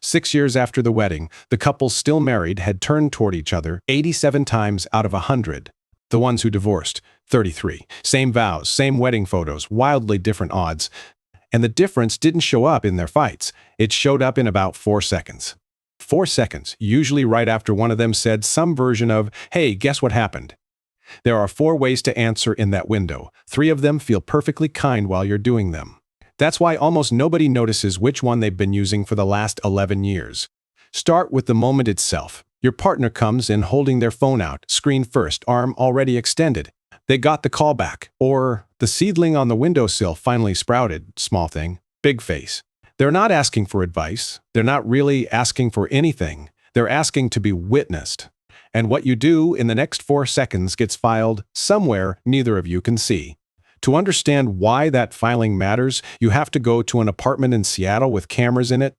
6 years after the wedding, the couple still married had turned toward each other 87 times out of 100. The ones who divorced, 33. Same vows, same wedding photos, wildly different odds. And the difference didn't show up in their fights. It showed up in about 4 seconds. 4 seconds, usually right after one of them said some version of, "Hey, guess what happened?" There are 4 ways to answer in that window. 3 of them feel perfectly kind while you're doing them. That's why almost nobody notices which one they've been using for the last 11 years. Start with the moment itself. Your partner comes in holding their phone out, screen first, arm already extended. They got the call back. Or the seedling on the windowsill finally sprouted, small thing, big face. They're not asking for advice. They're not really asking for anything. They're asking to be witnessed. And what you do in the next 4 seconds gets filed somewhere neither of you can see. To understand why that filing matters, you have to go to an apartment in Seattle with cameras in it.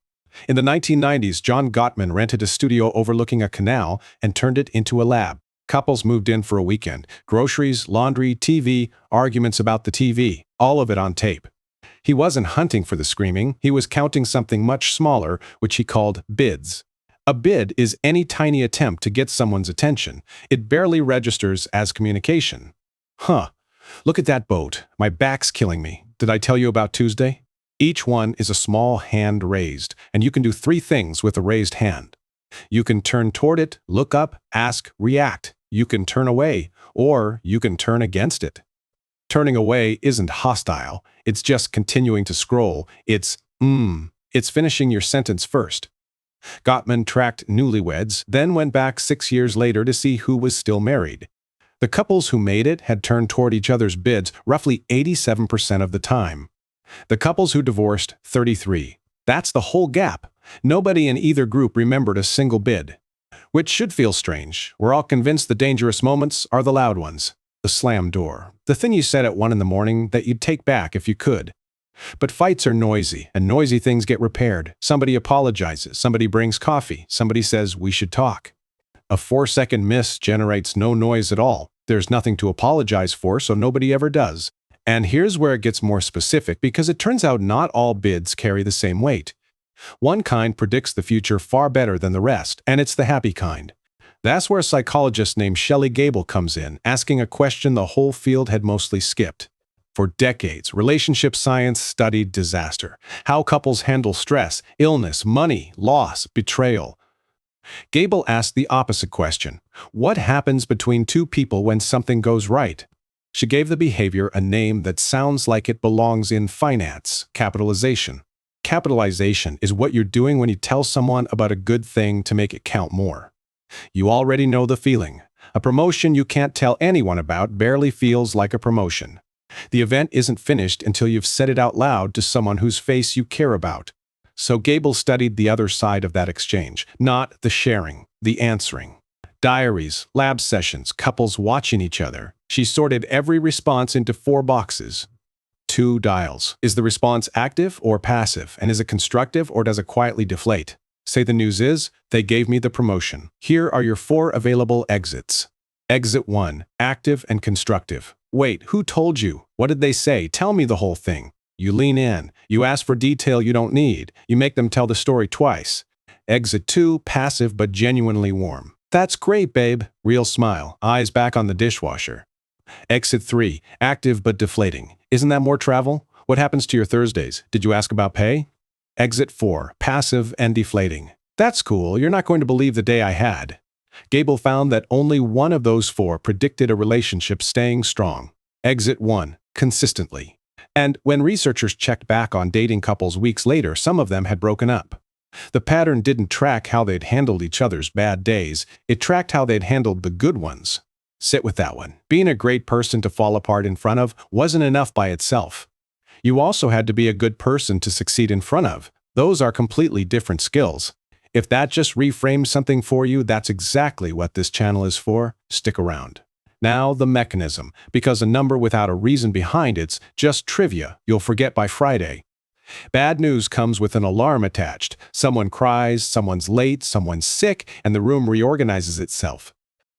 In the 1990s, John Gottman rented a studio overlooking a canal and turned it into a lab. Couples moved in for a weekend. Groceries, laundry, TV, arguments about the TV, all of it on tape. He wasn't hunting for the screaming, he was counting something much smaller, which he called bids. A bid is any tiny attempt to get someone's attention. It barely registers as communication. Look at that boat. My back's killing me. Did I tell you about Tuesday? Each one is a small hand raised, and you can do 3 things with a raised hand. You can turn toward it, look up, ask, react. You can turn away, or you can turn against it. Turning away isn't hostile. It's just continuing to scroll. It's finishing your sentence first. Gottman tracked newlyweds, then went back 6 years later to see who was still married. The couples who made it had turned toward each other's bids roughly 87% of the time. The couples who divorced, 33. That's the whole gap. Nobody in either group remembered a single bid. Which should feel strange. We're all convinced the dangerous moments are the loud ones. The slam door. The thing you said at 1 in the morning that you'd take back if you could. But fights are noisy, and noisy things get repaired. Somebody apologizes, somebody brings coffee, somebody says we should talk. A 4-second miss generates no noise at all. There's nothing to apologize for, so nobody ever does. And here's where it gets more specific, because it turns out not all bids carry the same weight. One kind predicts the future far better than the rest, and it's the happy kind. That's where a psychologist named Shelly Gable comes in, asking a question the whole field had mostly skipped. For decades, relationship science studied disaster, how couples handle stress, illness, money, loss, betrayal. Gable asked the opposite question. What happens between 2 people when something goes right? She gave the behavior a name that sounds like it belongs in finance, capitalization. Capitalization is what you're doing when you tell someone about a good thing to make it count more. You already know the feeling. A promotion you can't tell anyone about barely feels like a promotion. The event isn't finished until you've said it out loud to someone whose face you care about. So Gable studied the other side of that exchange, not the sharing, the answering. Diaries, lab sessions, couples watching each other. She sorted every response into 4 boxes. 2 dials. Is the response active or passive, and is it constructive or does it quietly deflate? Say the news is, they gave me the promotion. Here are your 4 available exits. Exit 1, active and constructive. Wait, who told you? What did they say? Tell me the whole thing. You lean in. You ask for detail you don't need. You make them tell the story twice. Exit 2, passive but genuinely warm. That's great, babe. Real smile. Eyes back on the dishwasher. Exit 3, active but deflating. Isn't that more travel? What happens to your Thursdays? Did you ask about pay? Exit 4, passive and deflating. That's cool. You're not going to believe the day I had. Gable found that only one of those 4 predicted a relationship staying strong. Exit 1, consistently. And when researchers checked back on dating couples weeks later, some of them had broken up. The pattern didn't track how they'd handled each other's bad days. It tracked how they'd handled the good ones. Sit with that one. Being a great person to fall apart in front of wasn't enough by itself. You also had to be a good person to succeed in front of. Those are completely different skills. If that just reframes something for you, that's exactly what this channel is for. Stick around. Now the mechanism, because a number without a reason behind it's just trivia you'll forget by Friday. Bad news comes with an alarm attached. Someone cries, someone's late, someone's sick, and the room reorganizes itself.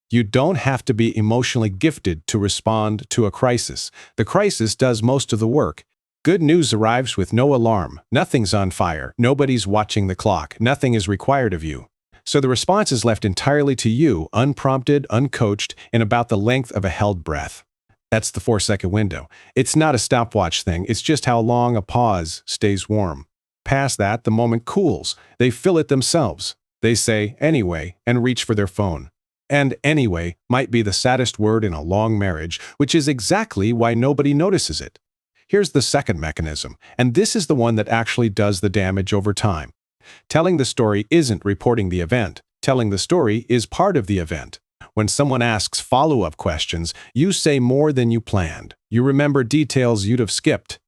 You don't have to be emotionally gifted to respond to a crisis. The crisis does most of the work. Good news arrives with no alarm. Nothing's on fire. Nobody's watching the clock. Nothing is required of you. So the response is left entirely to you, unprompted, uncoached, in about the length of a held breath. That's the 4-second window. It's not a stopwatch thing. It's just how long a pause stays warm. Past that, the moment cools. They fill it themselves. They say, anyway, and reach for their phone. And anyway might be the saddest word in a long marriage, which is exactly why nobody notices it. Here's the second mechanism, and this is the one that actually does the damage over time. Telling the story isn't reporting the event. Telling the story is part of the event. When someone asks follow-up questions, you say more than you planned. You remember details you'd have skipped.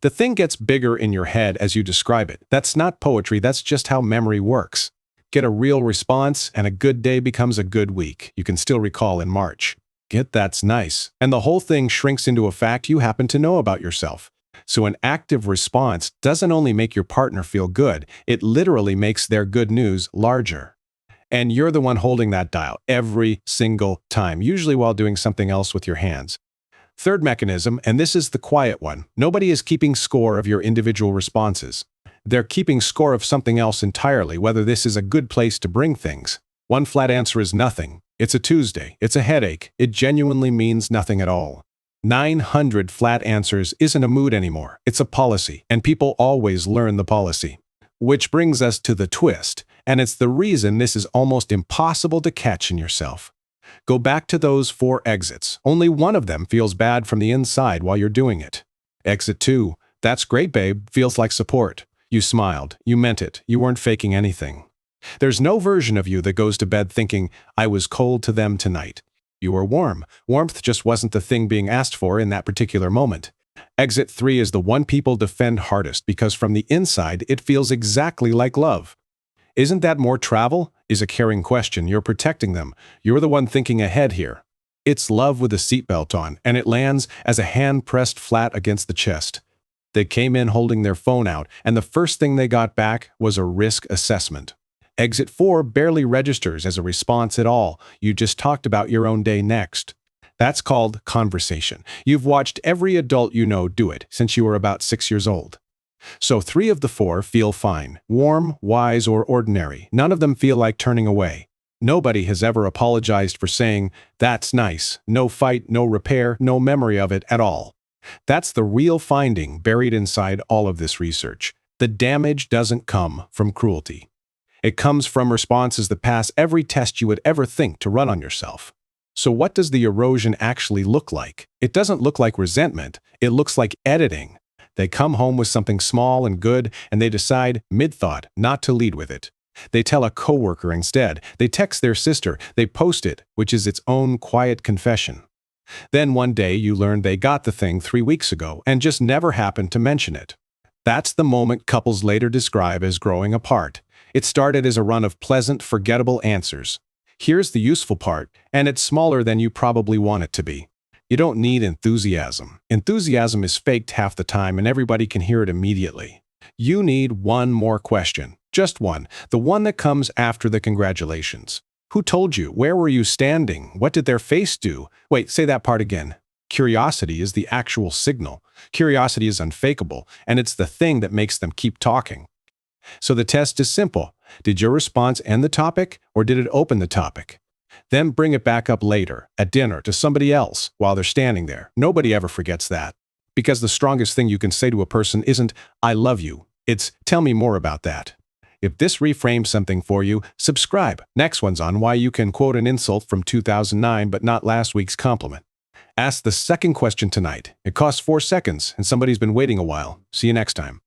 The thing gets bigger in your head as you describe it. That's not poetry, that's just how memory works. Get a real response, and a good day becomes a good week. You can still recall in March. Get that's nice. And the whole thing shrinks into a fact you happen to know about yourself. So an active response doesn't only make your partner feel good, it literally makes their good news larger. And you're the one holding that dial every single time, usually while doing something else with your hands. Third mechanism, and this is the quiet one, nobody is keeping score of your individual responses. They're keeping score of something else entirely, whether this is a good place to bring things. One flat answer is nothing. It's a Tuesday. It's a headache. It genuinely means nothing at all. 900 flat answers isn't a mood anymore. It's a policy, and people always learn the policy. Which brings us to the twist, and it's the reason this is almost impossible to catch in yourself. Go back to those 4 exits. Only one of them feels bad from the inside while you're doing it. Exit 2. That's great, babe. Feels like support. You smiled. You meant it. You weren't faking anything. There's no version of you that goes to bed thinking, I was cold to them tonight. You were warm. Warmth just wasn't the thing being asked for in that particular moment. Exit 3 is the one people defend hardest because from the inside it feels exactly like love. Isn't that more travel? Is a caring question. You're protecting them. You're the one thinking ahead here. It's love with a seatbelt on, and it lands as a hand pressed flat against the chest. They came in holding their phone out, and the first thing they got back was a risk assessment. Exit 4 barely registers as a response at all. You just talked about your own day next. That's called conversation. You've watched every adult you know do it since you were about 6 years old. So 3 of the 4 feel fine, warm, wise, or ordinary. None of them feel like turning away. Nobody has ever apologized for saying, that's nice. No fight, no repair, no memory of it at all. That's the real finding buried inside all of this research. The damage doesn't come from cruelty. It comes from responses that pass every test you would ever think to run on yourself. So what does the erosion actually look like? It doesn't look like resentment. It looks like editing. They come home with something small and good, and they decide, mid-thought, not to lead with it. They tell a coworker instead. They text their sister. They post it, which is its own quiet confession. Then one day you learn they got the thing 3 weeks ago and just never happened to mention it. That's the moment couples later describe as growing apart. It started as a run of pleasant, forgettable answers. Here's the useful part, and it's smaller than you probably want it to be. You don't need enthusiasm. Enthusiasm is faked half the time and everybody can hear it immediately. You need one more question. Just one. The one that comes after the congratulations. Who told you? Where were you standing? What did their face do? Wait, say that part again. Curiosity is the actual signal. Curiosity is unfakeable, and it's the thing that makes them keep talking. So the test is simple. Did your response end the topic, or did it open the topic? Then bring it back up later, at dinner, to somebody else, while they're standing there. Nobody ever forgets that. Because the strongest thing you can say to a person isn't, I love you. It's, tell me more about that. If this reframes something for you, subscribe. Next one's on why you can quote an insult from 2009 but not last week's compliment. Ask the second question tonight. It costs 4 seconds, and somebody's been waiting a while. See you next time.